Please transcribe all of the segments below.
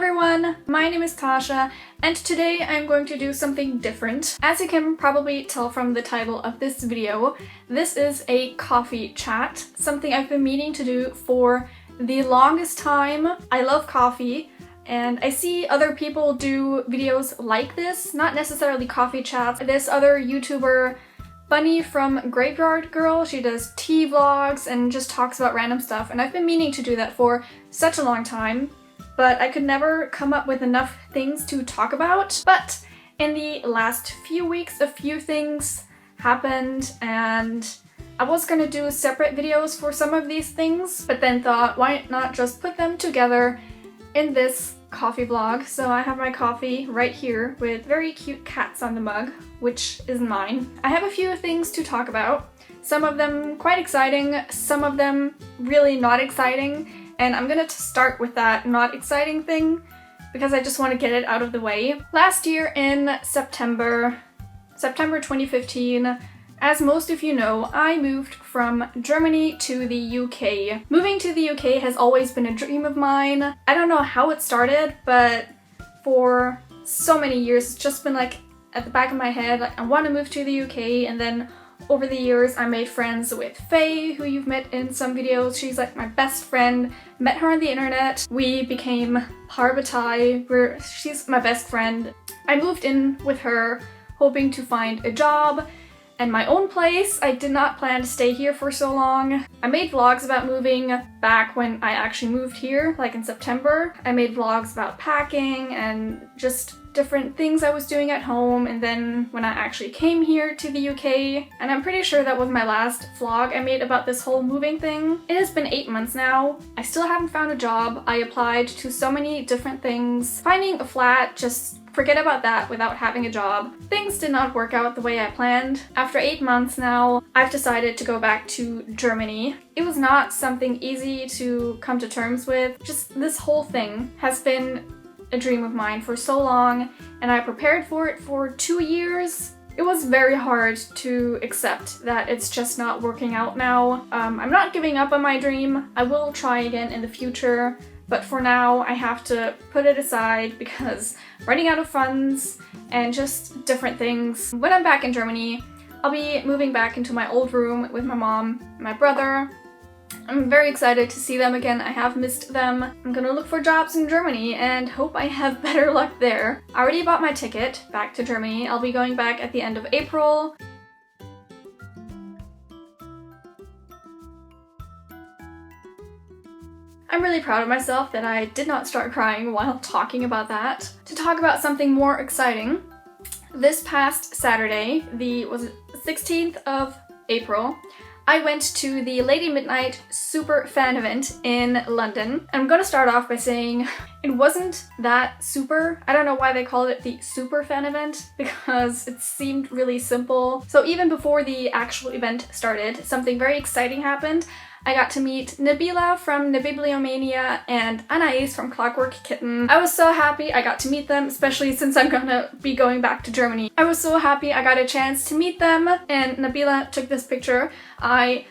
everyone, my name is Tasha, and today I'm going to do something different. As you can probably tell from the title of this video, this is a coffee chat, something I've been meaning to do for the longest time. I love coffee, and I see other people do videos like this, not necessarily coffee chats. This other YouTuber, Bunny from Graveyard Girl, she does tea vlogs and just talks about random stuff, and I've been meaning to do that for such a long time. But I could never come up with enough things to talk about. But in the last few weeks, a few things happened, and I was gonna do separate videos for some of these things, but then thought, why not just put them together in this coffee vlog? So I have my coffee right here with very cute cats on the mug, which is mine. I have a few things to talk about. Some of them quite exciting, some of them really not exciting. And I'm gonna start with that not exciting thing because I just want to get it out of the way. Last year in September 2015, as most of you know, I moved from Germany to the UK. Moving to the UK has always been a dream of mine. I don't know how it started, but for so many years it's just been like at the back of my head, like I want to move to the UK. And then over the years, I made friends with Faye, who you've met in some videos. She's like my best friend. Met her on the internet. We became Parvatai, where she's my best friend. I moved in with her, hoping to find a job and my own place. I did not plan to stay here for so long. I made vlogs about moving back when I actually moved here, like in September. I made vlogs about packing and just different things I was doing at home, and then when I actually came here to the UK, and I'm pretty sure that was my last vlog I made about this whole moving thing. It has been 8 months now. I still haven't found a job. I applied to so many different things. Finding a flat, just forget about that without having a job. Things did not work out the way I planned. After 8 months now, I've decided to go back to Germany. It was not something easy to come to terms with. Just this whole thing has been a dream of mine for so long, and I prepared for it for 2 years. It was very hard to accept that it's just not working out now. I'm not giving up on my dream. I will try again in the future, but for now I have to put it aside because running out of funds and just different things. When I'm back in Germany, I'll be moving back into my old room with my mom and my brother. I'm very excited to see them again. I have missed them. I'm gonna look for jobs in Germany and hope I have better luck there. I already bought my ticket back to Germany. I'll be going back at the end of April. I'm really proud of myself that I did not start crying while talking about that. To talk about something more exciting, this past Saturday, the 16th of April, I went to the Lady Midnight Super Fan event in London. I'm gonna start off by saying it wasn't that super. I don't know why they called it the Super Fan event because it seemed really simple. So even before the actual event started, something very exciting happened. I got to meet Nabila from Nabibliomania and Anais from Clockwork Kitten. I was so happy I got to meet them, especially since I'm gonna be going back to Germany. I was so happy I got a chance to meet them, and Nabila took this picture. I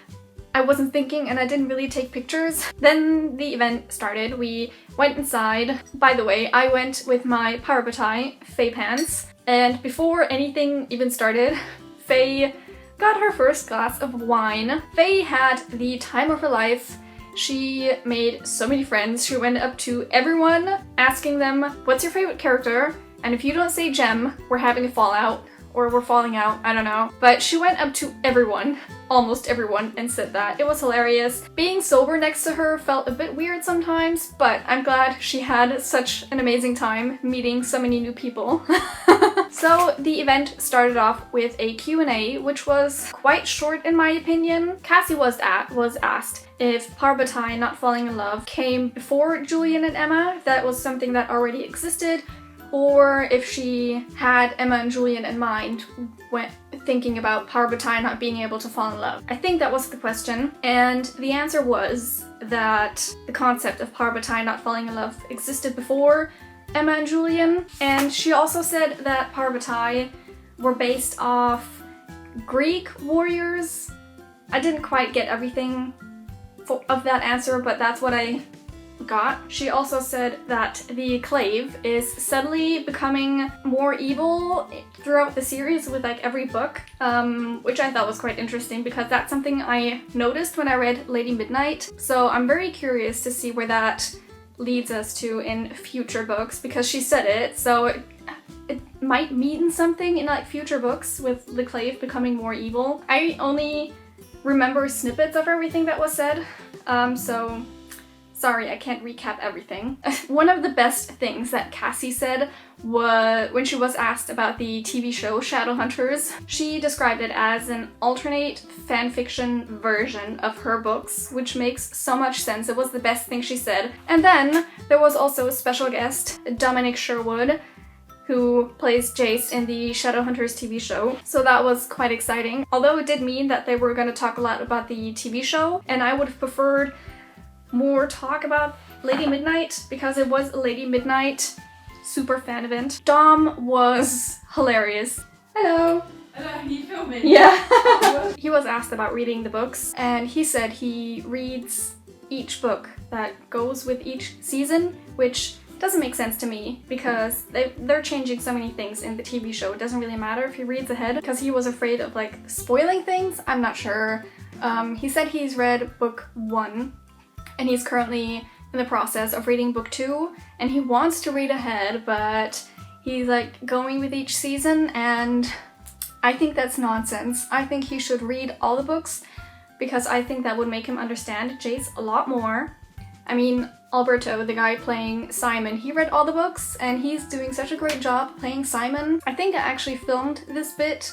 wasn't thinking and I didn't really take pictures. Then the event started. We went inside. By the way, I went with my Parvatai, Faye Pants, and before anything even started, Faye got her first glass of wine. Faye had the time of her life. She made so many friends. She went up to everyone asking them, what's your favorite character? And if you don't say Gem, we're having a fallout. Or we're falling out, I don't know. But she went up to everyone, almost everyone, and said that. It was hilarious. Being sober next to her felt a bit weird sometimes, but I'm glad she had such an amazing time meeting so many new people. So the event started off with a Q&A, which was quite short in my opinion. Cassie was asked if Parvatai Not Falling in Love came before Julian and Emma, if that was something that already existed, or if she had Emma and Julian in mind when thinking about Parvatai not being able to fall in love. I think that was the question, and the answer was that the concept of Parvatai not falling in love existed before Emma and Julian, and she also said that Parvatai were based off Greek warriors. I didn't quite get everything of that answer, but that's what I got. She also said that the Clave is subtly becoming more evil throughout the series with like every book, which I thought was quite interesting because that's something I noticed when I read Lady Midnight. So I'm very curious to see where that leads us to in future books because she said it, so it might mean something in like future books with the Clave becoming more evil. I only remember snippets of everything that was said, so sorry, I can't recap everything. One of the best things that Cassie said was when she was asked about the TV show Shadowhunters. She described it as an alternate fanfiction version of her books, which makes so much sense. It was the best thing she said. And then there was also a special guest, Dominic Sherwood, who plays Jace in the Shadowhunters TV show. So that was quite exciting. Although it did mean that they were going to talk a lot about the TV show, and I would have preferred more talk about Lady Midnight because it was a Lady Midnight super fan event. Dom was hilarious. Hello! Hello, are you filming? Yeah. He was asked about reading the books, and he said he reads each book that goes with each season, which doesn't make sense to me because they're changing so many things in the TV show. It doesn't really matter if he reads ahead because he was afraid of like spoiling things. I'm not sure. He said he's read book 1 and he's currently in the process of reading book 2 and he wants to read ahead, but he's like going with each season, and I think that's nonsense. I think he should read all the books because I think that would make him understand Jace a lot more. I mean, Alberto, the guy playing Simon, he read all the books and he's doing such a great job playing Simon. I think I actually filmed this bit.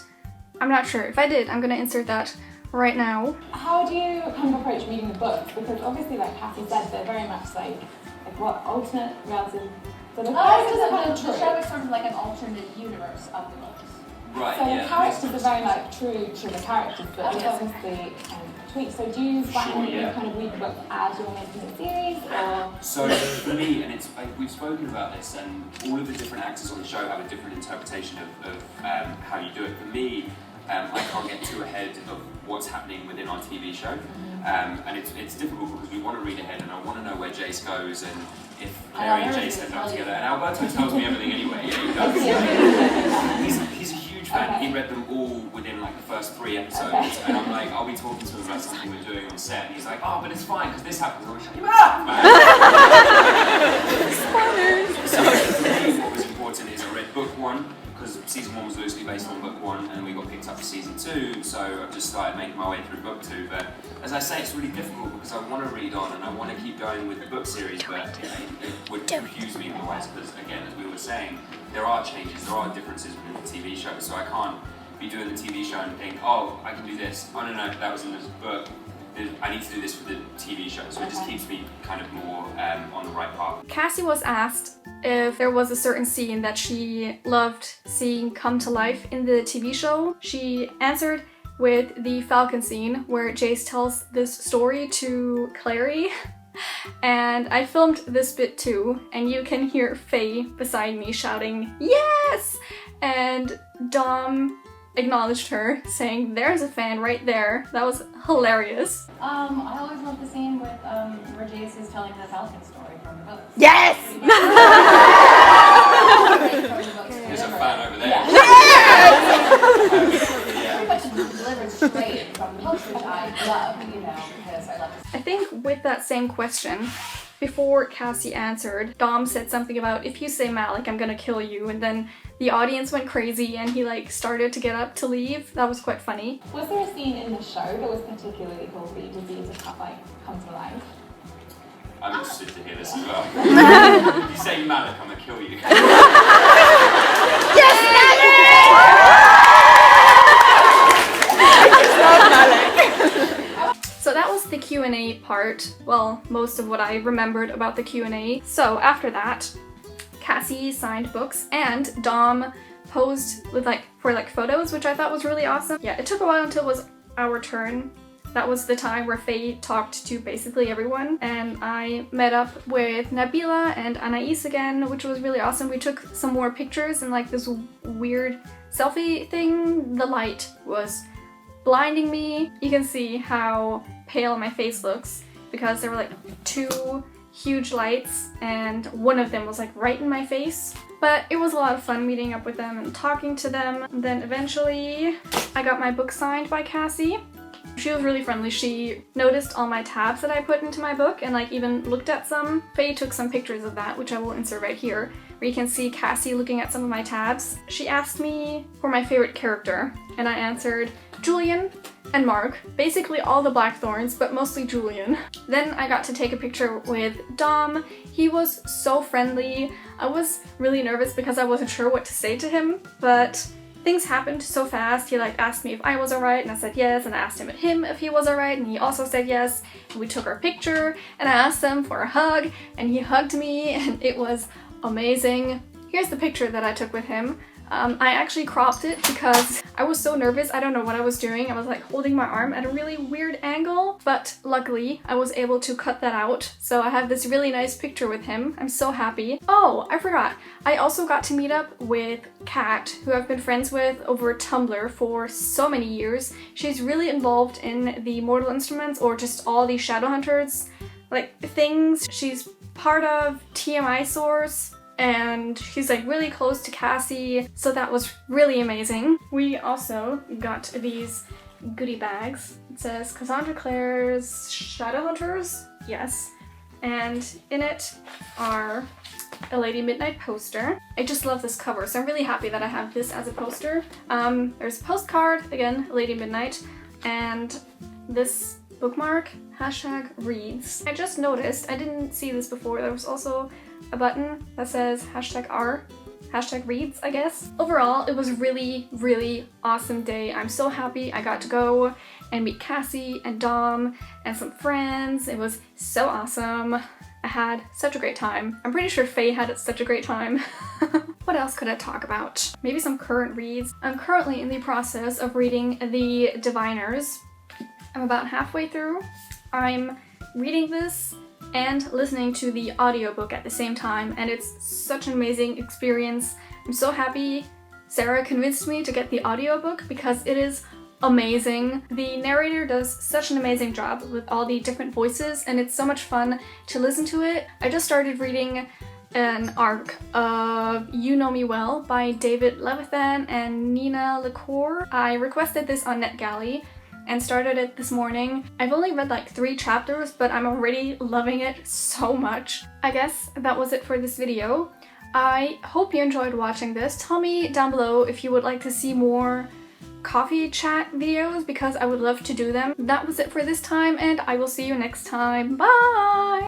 I'm not sure. If I did, I'm gonna insert that right now. How do you kind of approach reading the books? Because obviously, like Cassie said, they're very much like what, alternate reality? So the show is sort of like an alternate universe of the books. Right, so the characters are very like true to the characters, but it's obviously tweaked. So do you find that you kind of read the book as you're making the series, or? So for me, and it's like we've spoken about this, and all of the different actors on the show have a different interpretation of how you do it. For me, I can't get too ahead of what's happening within our TV show, and it's difficult because we want to read ahead, and I want to know where Jace goes and if Clary and Jace end up together. And Alberto tells me everything anyway. Yeah, he does. He's a huge fan. Okay. He read them all within like the first 3 episodes, and I'm like, I'll be talking to him about something we're doing on set, and he's like, oh, but it's fine because this happens. I'm like, shut him up, man. So for me, what was important is I read book 1. Because season 1 was loosely based on book 1 and we got picked up for season 2, so I've just started making my way through book 2. But as I say, it's really difficult because I want to read on and I want to keep going with the book series, but it would confuse me otherwise because, again, as we were saying, there are changes, there are differences within the TV show, so I can't be doing the TV show and think, oh, I can do this, oh no, that was in this book, I need to do this for the TV show, so it just keeps me kind of more on the right path. Cassie was asked if there was a certain scene that she loved seeing come to life in the TV show. She answered with the Falcon scene where Jace tells this story to Clary. And I filmed this bit too, and you can hear Faye beside me shouting, yes! And Dom acknowledged her, saying, there's a fan right there. That was hilarious. I always love the scene with where Jace is telling the Falcon story from the books. Yes! There's a fan over there. Yeah. Pretty much delivered straight from the books, which I love, because I love this. I think with that same question, before Cassie answered, Dom said something about, if you say Malik, I'm gonna kill you, and then the audience went crazy and he like started to get up to leave. That was quite funny. Was there a scene in the show that was particularly cool for you to see to come to life? I'm interested to hear this as well. If you say Malik, I'm gonna kill you. Yes, Malik! So that was the Q&A part. Well, most of what I remembered about the Q&A. So after that, Cassie signed books and Dom posed with for photos, which I thought was really awesome. Yeah, it took a while until it was our turn. That was the time where Faye talked to basically everyone, and I met up with Nabila and Anais again, which was really awesome. We took some more pictures and this weird selfie thing. The light was blinding me. You can see how pale my face looks because there were 2 huge lights, and one of them was like right in my face. But it was a lot of fun meeting up with them and talking to them. And then eventually I got my book signed by Cassie. She was really friendly. She noticed all my tabs that I put into my book and like even looked at some. Faye took some pictures of that, which I will insert right here, where you can see Cassie looking at some of my tabs. She asked me for my favorite character, and I answered Julian and Mark, basically all the Blackthorns, but mostly Julian. Then I got to take a picture with Dom. He was so friendly. I was really nervous because I wasn't sure what to say to him, but things happened so fast. He like asked me if I was alright, and I said yes, and I asked him if he was alright, and he also said yes. And we took our picture, and I asked him for a hug, and he hugged me, and it was amazing. Here's the picture that I took with him. I actually cropped it because I was so nervous. I don't know what I was doing. I was like holding my arm at a really weird angle, but luckily I was able to cut that out. So I have this really nice picture with him. I'm so happy. Oh, I forgot. I also got to meet up with Kat, who I've been friends with over Tumblr for so many years. She's really involved in the Mortal Instruments, or just all the Shadowhunters like things. She's part of TMI Source, and she's like really close to Cassie, so that was really amazing. We also got these goodie bags. It says Cassandra Clare's Shadowhunters, yes, and in it are a Lady Midnight poster. I just love this cover, so I'm really happy that I have this as a poster. There's a postcard, again, Lady Midnight, and this bookmark, #reads. I just noticed, I didn't see this before, there was also a button that says #R, #reads, I guess. Overall, it was a really, really awesome day. I'm so happy I got to go and meet Cassie and Dom and some friends. It was so awesome. I had such a great time. I'm pretty sure Faye had such a great time. What else could I talk about? Maybe some current reads. I'm currently in the process of reading The Diviners. I'm about halfway through. I'm reading this and listening to the audiobook at the same time, and it's such an amazing experience. I'm so happy Sarah convinced me to get the audiobook because it is amazing. The narrator does such an amazing job with all the different voices, and it's so much fun to listen to it. I just started reading an arc of You Know Me Well by David Levithan and Nina LaCour. I requested this on NetGalley and started it this morning. I've only read like 3 chapters, but I'm already loving it so much. I guess that was it for this video. I hope you enjoyed watching this. Tell me down below if you would like to see more coffee chat videos, because I would love to do them. That was it for this time, and I will see you next time. Bye!